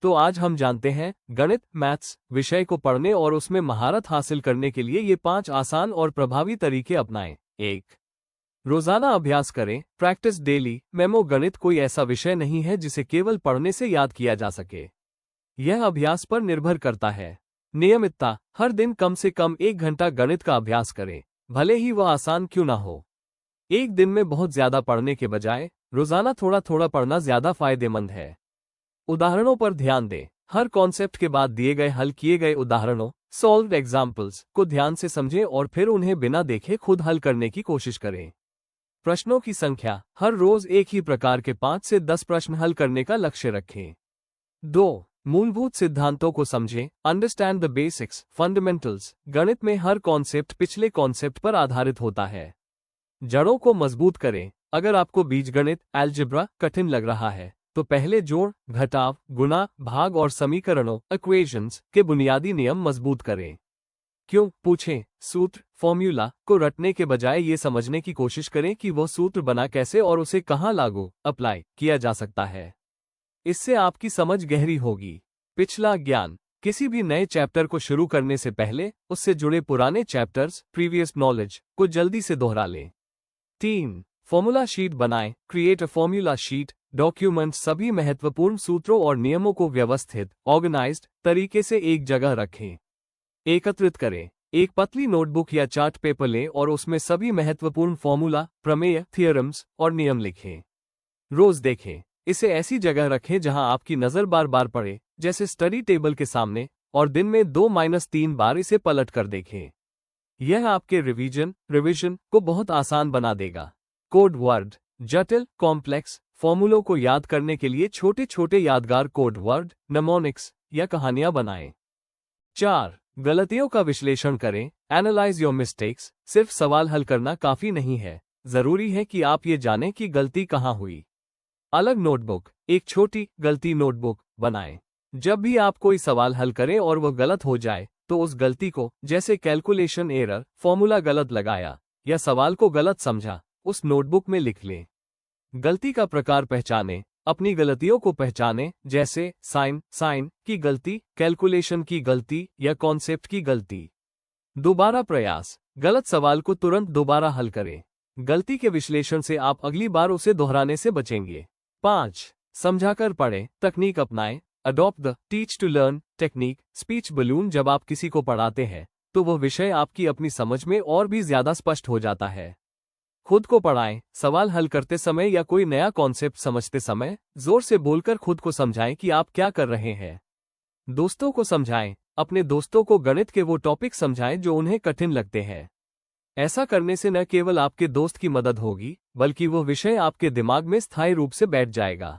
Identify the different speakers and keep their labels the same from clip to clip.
Speaker 1: तो आज हम जानते हैं गणित मैथ्स विषय को पढ़ने और उसमें महारत हासिल करने के लिए ये 5 आसान और प्रभावी तरीके अपनाएं। 1. रोजाना अभ्यास करें, प्रैक्टिस डेली। मेमो गणित कोई ऐसा विषय नहीं है जिसे केवल पढ़ने से याद किया जा सके। यह अभ्यास पर निर्भर करता है। नियमितता, हर दिन कम से कम 1 घंटा गणित का अभ्यास करें, भले ही वह आसान क्यों ना हो। एक दिन में बहुत ज्यादा पढ़ने के बजाय रोजाना थोड़ा थोड़ा पढ़ना ज्यादा फायदेमंद है। उदाहरणों पर ध्यान दें, हर कॉन्सेप्ट के बाद दिए गए हल किए गए उदाहरणों सॉल्व्ड एग्जाम्पल्स को ध्यान से समझें और फिर उन्हें बिना देखे खुद हल करने की कोशिश करें। प्रश्नों की संख्या, हर रोज एक ही प्रकार के 5 से 10 प्रश्न हल करने का लक्ष्य रखें। 2. मूलभूत सिद्धांतों को समझें, अंडरस्टैंड द बेसिक्स फंडामेंटल्स। गणित में हर कॉन्सेप्ट पिछले कॉन्सेप्ट पर आधारित होता है। जड़ों को मजबूत करें, अगर आपको बीजगणित अलजेब्रा कठिन लग रहा है तो पहले जोड़, घटाव, गुणा, भाग और समीकरणों इक्वेशंस के बुनियादी नियम मजबूत करें। क्यों पूछें, सूत्र फॉर्मूला को रटने के बजाय ये समझने की कोशिश करें कि वह सूत्र बना कैसे और उसे कहाँ लागू अप्लाई किया जा सकता है। इससे आपकी समझ गहरी होगी। पिछला ज्ञान, किसी भी नए चैप्टर को शुरू करने से पहले उससे जुड़े पुराने चैप्टर्स प्रीवियस नॉलेज को जल्दी से दोहरा लें। 3. फॉर्मूला शीट बनाएं, create a formula sheet. Document सभी महत्वपूर्ण सूत्रों और नियमों को व्यवस्थित ऑर्गेनाइज्ड तरीके से एक जगह रखें। एकत्रित करें, एक पतली नोटबुक या चार्ट पेपर लें और उसमें सभी महत्वपूर्ण फॉर्मूला, प्रमेय, थियरम्स और नियम लिखें। रोज देखें, इसे ऐसी जगह रखें जहां आपकी नजर बार बार पड़े, जैसे स्टडी टेबल के सामने, और दिन में 2-3 बार इसे पलट कर देखें। यह आपके रिवीजन को बहुत आसान बना देगा। कोड वर्ड, जटिल कॉम्प्लेक्स फॉर्मूलों को याद करने के लिए छोटे छोटे यादगार कोड वर्ड, नेमोनिक्स या कहानियां बनाएं। 4. गलतियों का विश्लेषण करें, एनालाइज योर मिस्टेक्स। सिर्फ सवाल हल करना काफी नहीं है, जरूरी है कि आप ये जानें कि गलती कहाँ हुई। अलग नोटबुक, एक छोटी गलती नोटबुक बनाएं। जब भी आप कोई सवाल हल करें और वह गलत हो जाए तो उस गलती को, जैसे कैलकुलेशन एरर, फॉर्मूला गलत लगाया या सवाल को गलत समझा, उस नोटबुक में लिख लें। गलती का प्रकार पहचानें, अपनी गलतियों को पहचानें, जैसे साइन की गलती, कैलकुलेशन की गलती या कॉन्सेप्ट की गलती। दोबारा प्रयास, गलत सवाल को तुरंत दोबारा हल करें। गलती के विश्लेषण से आप अगली बार उसे दोहराने से बचेंगे। 5. समझाकर पढ़ें, तकनीक अपनाएं, adopt the teach to learn technique. Speech balloon, जब आप किसी को पढ़ाते हैं तो वह विषय आपकी अपनी समझ में और भी ज्यादा स्पष्ट हो जाता है। खुद को पढ़ाएं, सवाल हल करते समय या कोई नया कॉन्सेप्ट समझते समय जोर से बोलकर खुद को समझाएं कि आप क्या कर रहे हैं। दोस्तों को समझाएं, अपने दोस्तों को गणित के वो टॉपिक समझाएं जो उन्हें कठिन लगते हैं। ऐसा करने से न केवल आपके दोस्त की मदद होगी, बल्कि वह विषय आपके दिमाग में स्थायी रूप से बैठ जाएगा।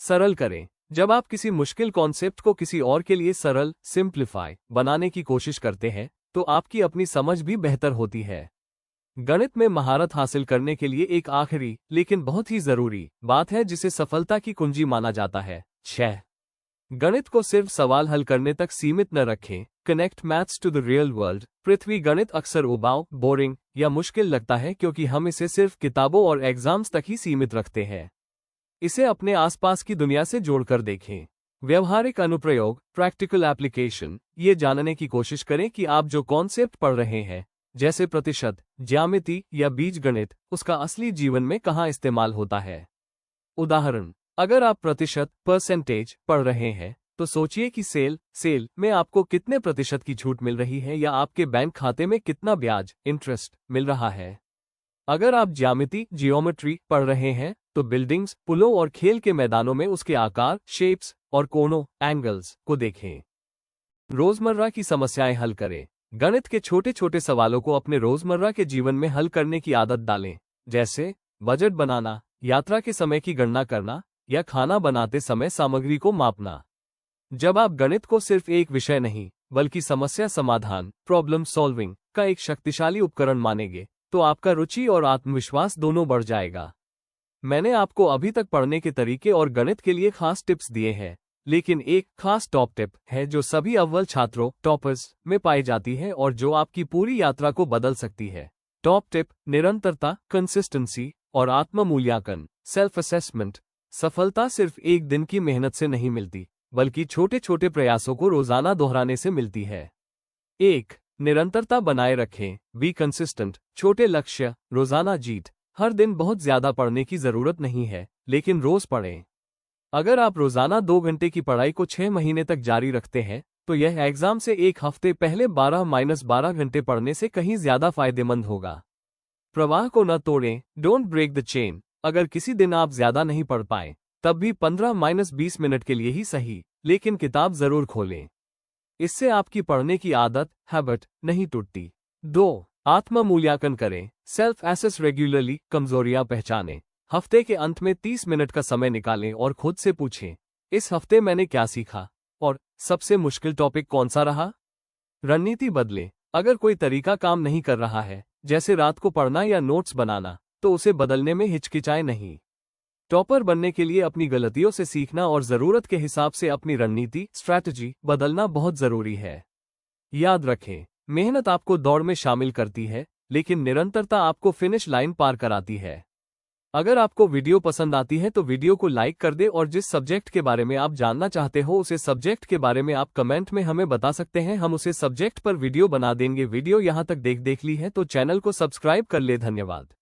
Speaker 1: सरल करें, जब आप किसी मुश्किल कॉन्सेप्ट को किसी और के लिए सरल सिंप्लीफाई बनाने की कोशिश करते हैं तो आपकी अपनी समझ भी बेहतर होती है। गणित में महारत हासिल करने के लिए एक आखिरी लेकिन बहुत ही जरूरी बात है जिसे सफलता की कुंजी माना जाता है। 6. गणित को सिर्फ सवाल हल करने तक सीमित न रखें, connect maths to the real world. पृथ्वी गणित अक्सर उबाऊ, बोरिंग या मुश्किल लगता है क्योंकि हम इसे सिर्फ किताबों और एग्जाम्स तक ही सीमित रखते हैं। इसे अपने आसपास की दुनिया से जोड़कर देखें। व्यवहारिक अनुप्रयोग, प्रैक्टिकल एप्लीकेशन, ये जानने की कोशिश करें कि आप जो कॉन्सेप्ट पढ़ रहे हैं, जैसे प्रतिशत, ज्यामिति या बीजगणित, उसका असली जीवन में कहाँ इस्तेमाल होता है। उदाहरण, अगर आप प्रतिशत परसेंटेज पढ़ रहे हैं तो सोचिए कि सेल में आपको कितने प्रतिशत की छूट मिल रही है या आपके बैंक खाते में कितना ब्याज इंटरेस्ट मिल रहा है। अगर आप जियोमेट्री पढ़ रहे हैं तो बिल्डिंग्स, पुलों और खेल के मैदानों में उसके आकार, शेप्स और कोनों, एंगल्स को देखें। रोजमर्रा की समस्याएं हल करें, गणित के छोटे छोटे सवालों को अपने रोजमर्रा के जीवन में हल करने की आदत डालें, जैसे बजट बनाना, यात्रा के समय की गणना करना या खाना बनाते समय सामग्री को मापना। जब आप गणित को सिर्फ एक विषय नहीं बल्कि समस्या समाधान, प्रॉब्लम सॉल्विंग का एक शक्तिशाली उपकरण मानेंगे तो आपका रुचि और आत्मविश्वास दोनों बढ़ जाएगा। मैंने आपको अभी तक पढ़ने के तरीके और गणित के लिए खास टिप्स दिए हैं, लेकिन एक खास टॉप टिप है जो सभी अव्वल छात्रों टॉपर्स में पाई जाती है और जो आपकी पूरी यात्रा को बदल सकती है। टॉप टिप, निरंतरता, कंसिस्टेंसी और आत्म मूल्यांकन, सेल्फ असेसमेंट। सफलता सिर्फ एक दिन की मेहनत से नहीं मिलती, बल्कि छोटे छोटे प्रयासों को रोजाना दोहराने से मिलती है। 1. निरंतरता बनाए रखें। Be consistent. छोटे लक्ष्य, रोजाना जीत। हर दिन बहुत ज्यादा पढ़ने की जरूरत नहीं है, लेकिन रोज पढ़ें। अगर आप रोजाना 2 घंटे की पढ़ाई को 6 महीने तक जारी रखते हैं, तो यह एग्जाम से एक हफ्ते पहले 12-12 घंटे पढ़ने से कहीं ज्यादा फायदेमंद होगा। प्रवाह को न तोड़ें। Don't break the chain. अगर किसी दिन आप ज्यादा नहीं पढ़ पाए, तब भी 15-20 मिनट के लिए ही सही, लेकिन किताब जरूर खोलें। इससे आपकी पढ़ने की आदत, हैबिट, नहीं टूटती। 2. आत्म मूल्यांकन करें। Self assess regularly. कमजोरियां पहचानें। हफ्ते के अंत में 30 मिनट का समय निकालें और खुद से पूछें, इस हफ्ते मैंने क्या सीखा और सबसे मुश्किल टॉपिक कौन सा रहा। रणनीति बदलें। अगर कोई तरीका काम नहीं कर रहा है, जैसे रात को पढ़ना या नोट्स बनाना, तो उसे बदलने में हिचकिचाएं नहीं। टॉपर बनने के लिए अपनी गलतियों से सीखना और जरूरत के हिसाब से अपनी रणनीति, स्ट्रैटेजी बदलना बहुत जरूरी है। याद रखें, मेहनत आपको दौड़ में शामिल करती है, लेकिन निरंतरता आपको फिनिश लाइन पार कराती है। अगर आपको वीडियो पसंद आती है तो वीडियो को लाइक कर दे और जिस सब्जेक्ट के बारे में आप जानना चाहते हो उसे सब्जेक्ट के बारे में आप कमेंट में हमें बता सकते हैं, हम उसे सब्जेक्ट पर वीडियो बना देंगे। वीडियो यहाँ तक देख ली है तो चैनल को सब्सक्राइब कर ले। धन्यवाद।